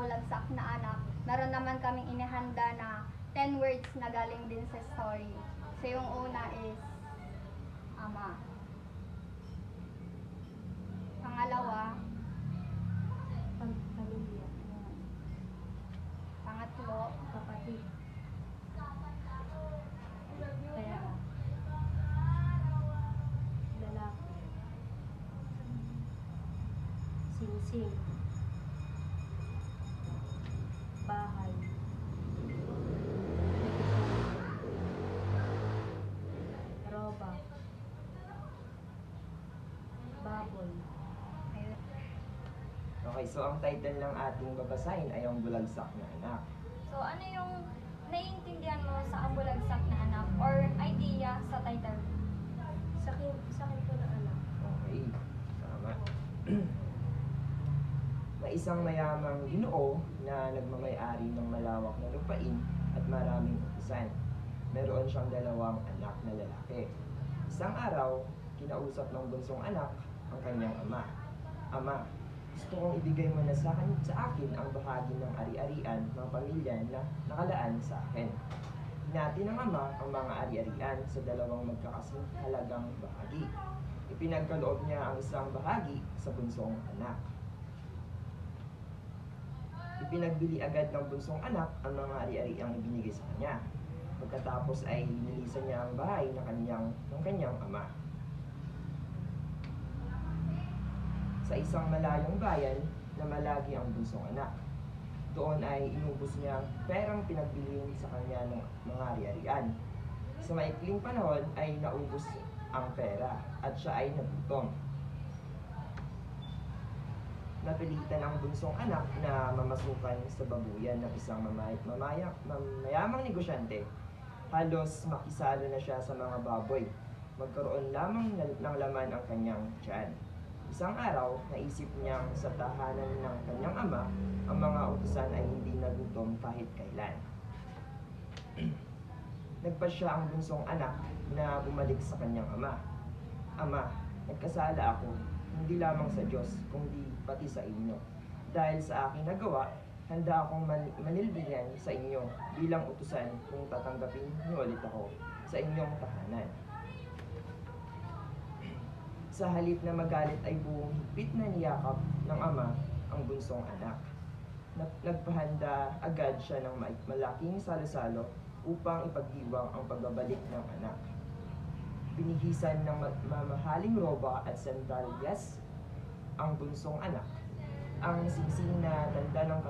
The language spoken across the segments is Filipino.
bulagsak na anak, meron naman kaming inihanda na 10 words na galing din sa story. So yung una is ama. Pangalawa, Pamilya. pangatlo, Kapatid. Kaya, lalaki. Singsing. Bahay. Roba. Baboy. ayun. Okay, so ang title ng ating babasahin ay ang bulagsak na anak. So, ano yung naiintindihan mo sa Ang Bulagsak na Anak or idea sa title? Sa akin po na anak. Okay, tama. May isang mayamang ginoo na nagmamay-ari ng malawak na lupain at maraming utusan. Meron siyang dalawang anak na lalaki. Isang araw, kinausap ng bunsong anak ang kanyang ama. Ama, gusto kong ibigay mo na sa akin ang bahagi ng ari-arian ng pamilya na nakalaan sa akin. Hinati ng ama ang mga ari-arian sa dalawang magkakasing halagang bahagi. Ipinagkaloob niya ang isang bahagi sa bunsong anak. Ipinagbili agad ng bunsong anak ang mga ari-ariang ibinigay sa kanya. Pagkatapos ay nilisan niya ang bahay ng kanyang ama. Sa isang malayong bayan na malagi ang bunsong anak. Doon ay inubos niya ang perang pinagbilin sa kanya ng mga ari-arian. Sa maikling panahon ay naubos ang pera at siya ay nagutom. Napilitan ang bunsong anak na mamasukan sa babuyan ng isang mayamang negosyante. Halos makisalo na siya sa mga baboy. Magkaroon lamang ng laman ang kanyang tiyan. Isang araw, naisip niyang sa tahanan ng kanyang ama, ang mga utusan ay hindi nagutom kahit kailan. Nagpasya ang bunsong anak na bumalik sa kanyang ama. Ama, nagkasala ako, hindi lamang sa Diyos, kundi pati sa inyo. Dahil sa aking nagawa, handa akong manilbihan sa inyo bilang utusan kung tatanggapin niyo ulit ako sa inyong tahanan. Sa halip na magalit ay buong higpit na niyakap ng ama ang bunsong anak. Nagpahanda agad siya ng malaking salo-salo upang ipagdiwang ang pagbabalik ng anak. Binihisan ng mamahaling roba at sandalyas ang bunsong anak. Ang singsing na tanda ng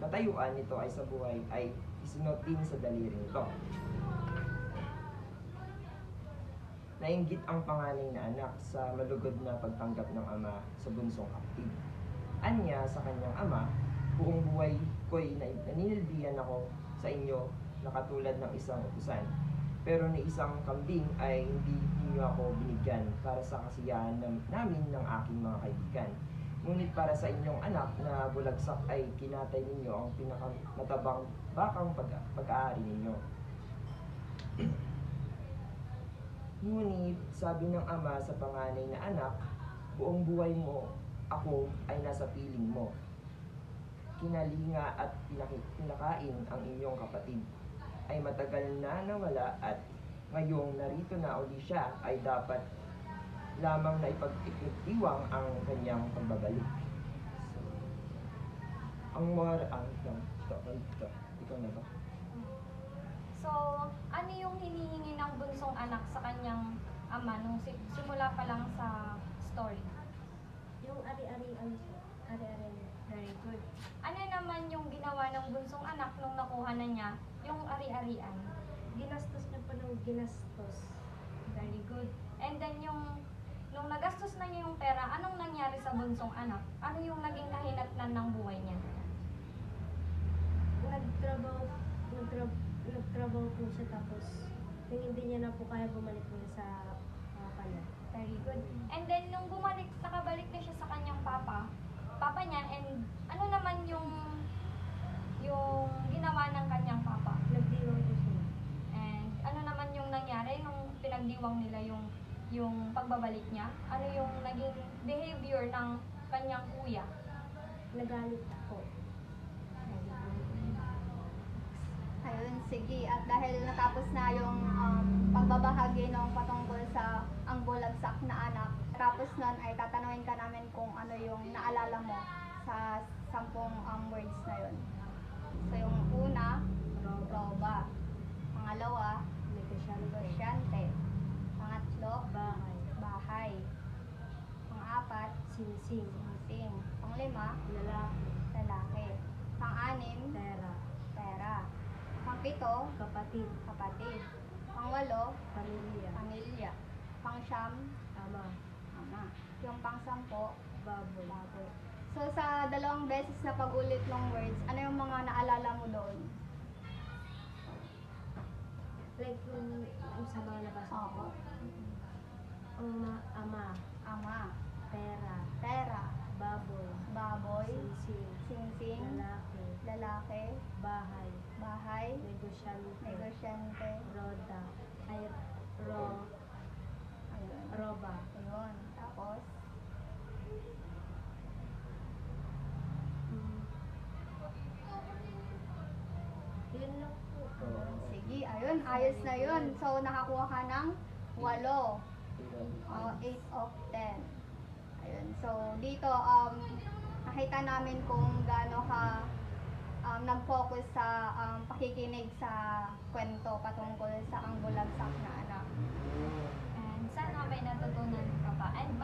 katayuan nito ay sa buhay ay isinot din sa daliri nito. Nainggit ang panganay na anak sa malugod na pagtanggap ng ama sa bunsong kapatid. Anya sa kanyang ama, buong buhay ko'y naninilbihan ako sa inyo na katulad ng isang utusan. Pero ni isang kambing ay hindi niyo ako binigyan para sa kasiyahan namin ng aking mga kaibigan. Ngunit para sa inyong anak na bulagsak ay kinatay ninyo ang pinakamatabang bakang pag-aari ninyo. Ngunit sabi ng ama sa panganay na anak, buong buhay mo ako ay nasa piling mo. Kinalinga at pinakain ang inyong kapatid ay matagal na nawala at ngayong narito na uli siya ay dapat lamang na ipagdiwang ang kanyang pagbabalik. Ang ikaw na ba? So, ano yung hinihingi ng bunsong anak sa kanyang ama nung simula pa lang sa story? Yung ari-arian po. Ari-arian. Very good. Ano naman yung ginawa ng bunsong anak nung nakuha na niya yung ari-arian? Ginastos niya pa ng ginastos. Very good. And then nung nagastos na niya yung pera, anong nangyari sa bunsong anak? Ano yung naging kahinatnan ng buhay niya? Nagtrabaho po siya tapos nung hindi niya na po kaya bumalik po sa papa niya. Very good. And then nung nakabalik na siya sa kanyang papa niya, and ano naman yung ginawa ng kanyang papa? Nagdiwang po siya. And ano naman yung nangyari nung pinagdiwang nila yung pagbabalik niya? Ano yung naging behavior ng kanyang kuya? Nagalit po. Ayun, sige. At dahil natapos na yung pagbabahagi ng patungkol sa ang bulagsak na anak, tapos nun ay tatanungin ka namin kung ano yung naalala mo sa 10 words na yun. So yung una, roba. Pangalawa, negosyante. Pangatlo, bahay. Pang-apat, Singsing. sing. Pang-lima, Lalaki. lalaki. Pang-anim, Pera. pera. Pang-pito, Kapatid. kapatid. Pang-walo, Pamilya. pamilya. Pang-siyam, Ama. ama. Yung pang-sampo, Baboy. baboy. So sa 2 beses na pag-ulit ng words, ano yung mga naalala mo doon? Like yung sa mga nabasa ko. Oo. Ama. Ama, Pera. pera, Baboy. baboy, Singsing. singsing, Lalaki. lalaki, Bahay. bahay, Negosyante. negosyante, Roda. Ay, ayun. roba. Ayun. Tapos, Mm. Yun lang po. sige, ayun, ayos na yun. So, nakakuha ka ng 8. 8 of 10. Ayun. So, dito, nakita namin kung gaano ka nag-focus sa pakikinig sa kwento patungkol sa ang bulagsak na anak. And sana may natutunan ka pa. And